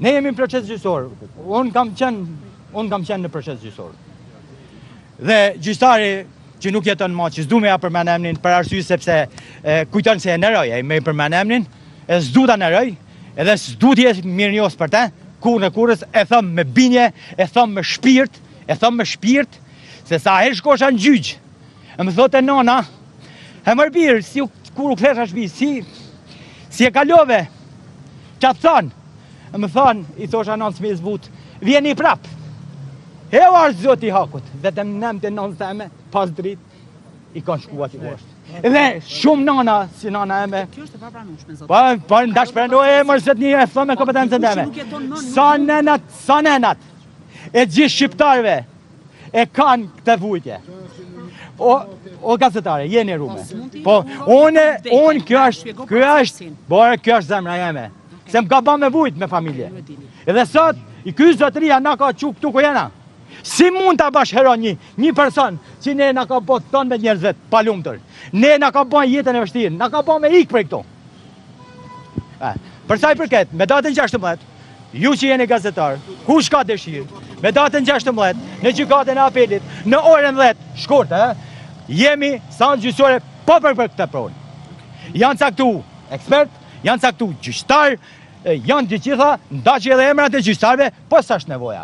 Ne jemi në proces gjyqësor. Unë kam qenë në proces gjyqësor. Dhe gjyqtari që nuk jeton më, që s'du me ja përmend emrin për arsye sepse kujton se e nëroj, e me përmend emrin, e s'du ta nëroj, edhe s'du t'je mirënjohës për te, kur në kurës e thëm me binje, e thëm me shpirt, se sa herë shkosha në gjyq, e më thotë e nona, e mërë birë, si kur u kthesha shpi, si e kalove, që të thonë, e më thonë, i thosha nonë s'mi zbut, vjeni prap, e o është zoti hakut, vetëm nem të nonë theme, pas drit, i kanë shkuat i është. Edhe shumë nana, si nana eme. Kjo është e papranueshme, zoti. Po, ndash pranoj e mërë zëtë një e thëmë me kompetencën teme. Sa nenat, e gjithë shqiptarve, e kanë këtë vujtje. O gazetare, jeni rrume. Po, unë kjo është zemra jeme. Se më ka ba me vujt me familje. Edhe sot, i ky zotëria na ka qu këtu ku jena. Si mund të bash heron një person që ne na ka po thonë me njerëzvet palumtër. Ne na ka bën jetën e vështirë, na ka bën me ik prej këto. Për sa i përket, me datën 16, ju që jeni gazetar, kush ka dëshirë, me datën 16, në gjykatën e apelit, në orën 10, shkurt, jemi sanë gjyqësore po për këtë pronë. Janë caktu ekspert, janë caktu gjyqtar, janë të gjitha, ndaqi edhe emrat e gjyqtarëve, po s'është nevoja.